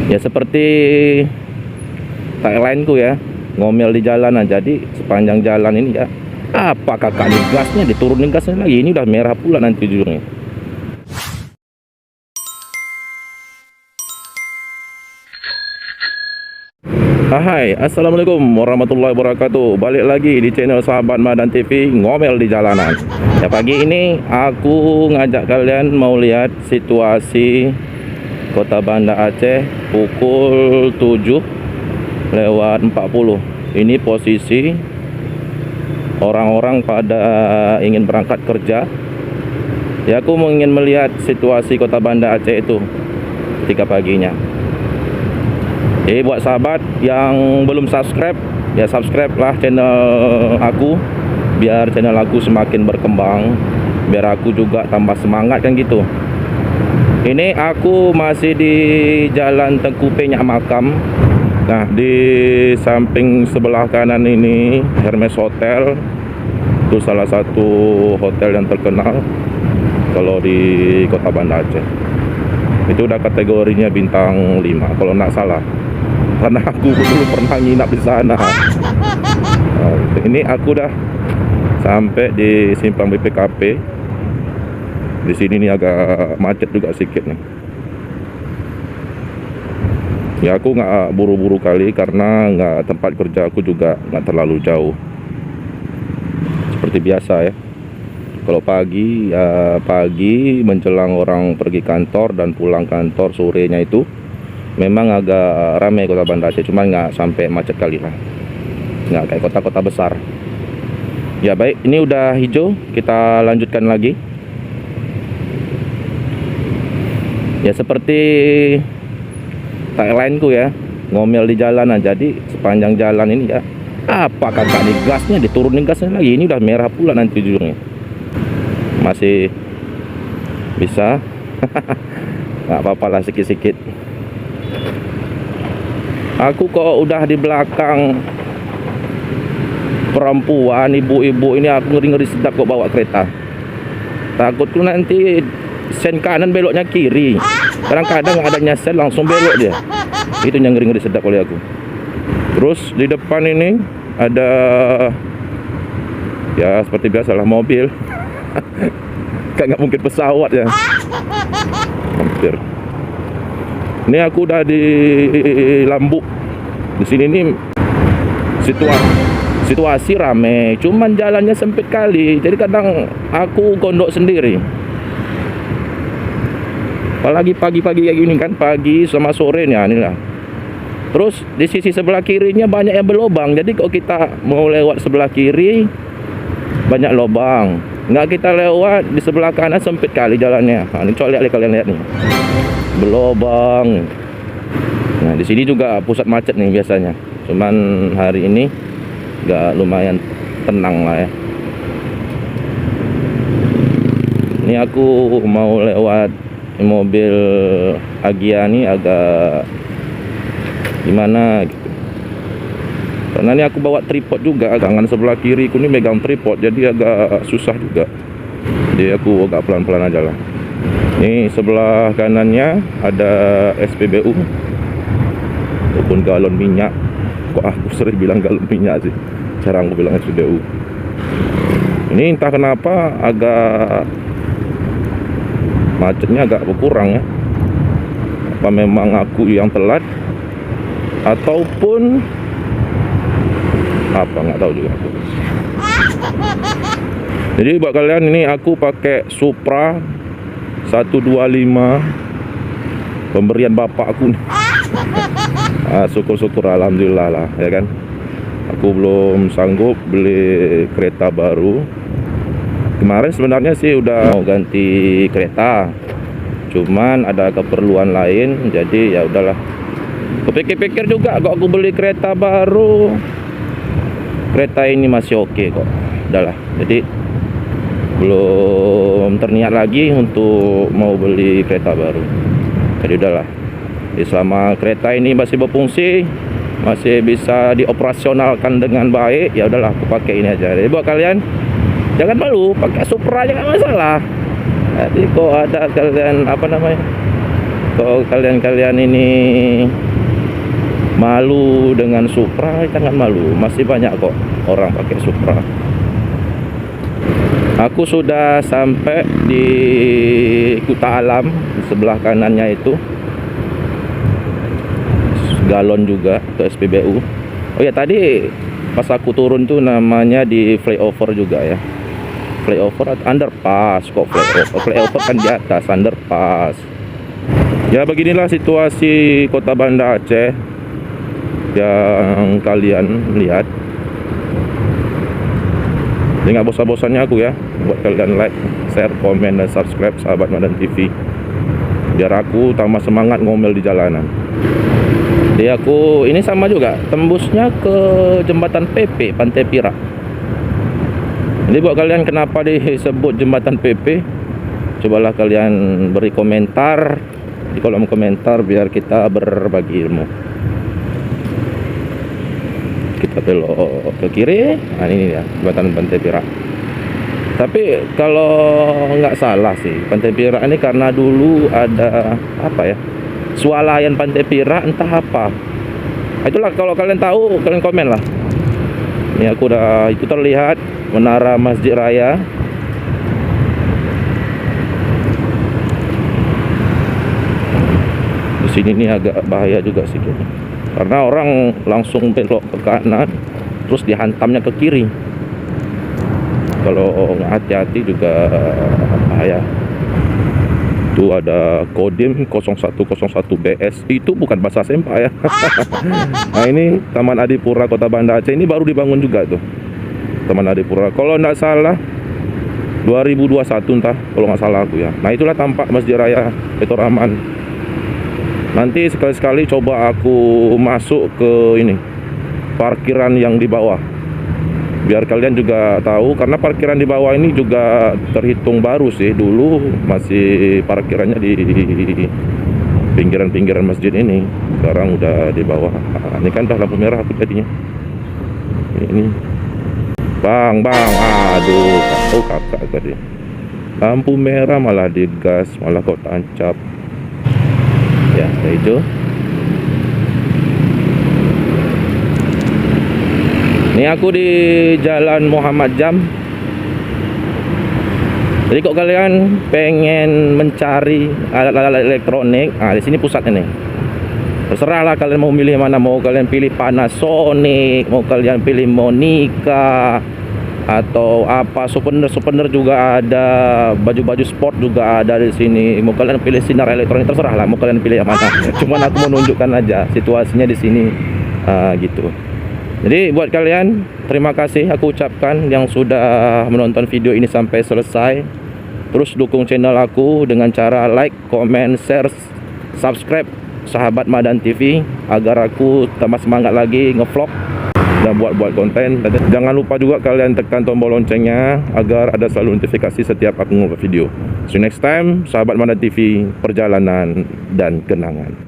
Ya seperti tagline-ku ya, ngomel di jalanan. Jadi sepanjang jalan ini ya, apa kakak nih gasnya, diturunin gasnya lagi. Ini udah merah pula nanti jujurnya. Hai, assalamualaikum warahmatullahi wabarakatuh. Balik lagi di channel Sahabat Madan TV, ngomel di jalanan. Ya pagi ini aku ngajak kalian mau lihat situasi Kota Banda Aceh pukul 7:40. Ini posisi orang-orang pada ingin berangkat kerja. Ya aku mau ingin melihat situasi Kota Banda Aceh itu ketika paginya. Buat sahabat yang belum subscribe, ya subscribe lah channel aku, biar channel aku semakin berkembang, biar aku juga tambah semangat kan gitu. Ini aku masih di Jalan Tengku Penyak Makam. Nah, di samping sebelah kanan ini Hermes Hotel. Itu salah satu hotel yang terkenal kalau di Kota Banda Aceh. Itu udah kategorinya bintang 5 kalau nggak salah. Karena aku dulu pernah nginap di sana. Ini aku udah sampai di simpang BPKP. Di sini nih agak macet juga sedikit nih. Ya aku nggak buru-buru kali karena tempat kerja aku juga nggak terlalu jauh. Seperti biasa ya. Kalau pagi ya pagi menjelang orang pergi kantor dan pulang kantor sorenya itu memang agak ramai Kota Banda Aceh, cuman nggak sampai macet kali lah, nggak kayak kota-kota besar. Ya baik, ini udah hijau, kita lanjutkan lagi. Ya seperti tagline-ku ya, ngomel di jalanan. Jadi sepanjang jalan ini ya, apa kakak nih gasnya, diturunin gasnya lagi. Ini udah merah pula nanti jujurnya. Masih bisa. Nggak apa-apa lah, sikit-sikit. Aku kok udah di belakang perempuan, ibu-ibu ini, aku ngeri-ngeri sedap kok bawa kereta. Takutku nanti sen kanan beloknya kiri. Kadang-kadang adanya sen langsung belok dia. Itu yang ngeri-ngeri sedap oleh aku. Terus di depan ini ada ya seperti biasa lah mobil. Nggak mungkin pesawat ya. Hampir. Ini aku udah di Lambuk. Di sini nih situasi rame, cuman jalannya sempit kali. Jadi kadang aku gondok sendiri. Apalagi pagi-pagi kayak gini kan, pagi sama sore nih, inilah. Terus di sisi sebelah kirinya banyak yang berlobang. Jadi kalau kita mau lewat sebelah kiri banyak lobang. Nggak kita lewat di sebelah kanan sempit kali jalannya. Nah, ini coba lihat kalian lihat nih. Berlobang. Nah, di sini juga pusat macet nih biasanya. Cuman hari ini nggak, lumayan tenang lah ya. Ini aku mau lewat mobil Agia nih agak gimana gitu. Karena ini aku bawa tripod juga, tangan sebelah kiri aku ini megang tripod, jadi agak susah juga. Jadi aku agak pelan-pelan aja lah. Ini sebelah kanannya ada SPBU ataupun galon minyak. Kok aku sering bilang galon minyak sih, jarang aku bilang SPBU. Ini entah kenapa agak macetnya agak berkurang ya. Apa memang aku yang telat ataupun apa, nggak tahu juga aku. Jadi buat kalian, ini aku pakai Supra 125 pemberian bapak aku. Syukur-syukur alhamdulillah lah ya kan. Aku belum sanggup beli kereta baru. Kemarin sebenarnya sih udah mau ganti kereta, cuman ada keperluan lain, jadi ya udahlah. Kepikir-pikir juga kok aku beli kereta baru, kereta ini masih oke kok, udahlah. Jadi belum terniat lagi untuk mau beli kereta baru. Jadi udahlah. Jadi selama kereta ini masih berfungsi, masih bisa dioperasionalkan dengan baik, ya udahlah aku pakai ini aja. Jadi buat kalian jangan malu, pakai Supra aja nggak masalah. Jadi kok ada kalian apa namanya, Kalau kalian-kalian ini malu dengan Supra, jangan malu, masih banyak kok orang pakai Supra. Aku sudah sampai di Kuta Alam, sebelah kanannya itu galon juga ke SPBU. Oh ya, tadi pas aku turun tuh namanya di flyover juga ya. Flyover atau underpass, kok flyover? Flyover kan di atas, underpass. Ya beginilah situasi kota Banda Aceh yang kalian lihat. Jadi nggak bosan-bosannya aku ya buat kalian like, share, komen, dan subscribe Sahabat Madan TV, biar aku tambah semangat ngomel di jalanan. Jadi aku ini sama juga tembusnya ke jembatan PP Pantai Pirak. Jadi buat kalian kenapa disebut jembatan PP, cobalah kalian beri komentar di kolom komentar biar kita berbagi ilmu. Kita belok ke kiri, nah ini ya jembatan Pantai Pirak. Tapi kalau nggak salah sih Pantai Pirak ini karena dulu ada apa ya, swalayan Pantai Pirak entah apa. Itulah, kalau kalian tahu kalian komen lah. Ini aku udah, itu terlihat menara Masjid Raya. Di sini nih agak bahaya juga sih kayaknya. Karena orang langsung belok ke kanan terus dihantamnya ke kiri. Kalau nggak hati-hati juga bahaya. Itu ada Kodim 0101BS, itu bukan bahasa Sempa ya. Nah ini Taman Adipura Kota Banda Aceh, ini baru dibangun juga tuh Taman Adipura, kalau nggak salah 2021 entah, kalau nggak salah aku ya. Nah itulah tampak Masjid Raya Betor Rahman. Nanti sekali-sekali coba aku masuk ke ini parkiran yang di bawah, biar kalian juga tahu, karena parkiran di bawah ini juga terhitung baru sih. Dulu masih parkirannya di pinggiran-pinggiran masjid ini, sekarang udah di bawah. Nah, ini kan udah lampu merah aku jadinya. Ini bang, aduh, kakak tadi lampu merah malah digas, malah kau tancap ya, kayak itu. Ini aku di Jalan Muhammad Jam. Jadi kok kalian pengen mencari alat-alat elektronik, di sini pusatnya nih. Terserahlah kalian mau milih mana, mau kalian pilih Panasonic, mau kalian pilih Monica, atau apa, souvenir juga ada, baju-baju sport juga ada di sini. Mau kalian pilih sinar elektronik, terserahlah mau kalian pilih yang mana. Cuman aku menunjukkan aja situasinya di sini gitu. Jadi buat kalian, terima kasih aku ucapkan yang sudah menonton video ini sampai selesai. Terus dukung channel aku dengan cara like, comment, share, subscribe Sahabat Madan TV, agar aku tambah semangat lagi ngevlog dan buat konten. Dan jangan lupa juga kalian tekan tombol loncengnya agar ada selalu notifikasi setiap aku ngeupload video. See you next time, Sahabat Madan TV, perjalanan dan kenangan.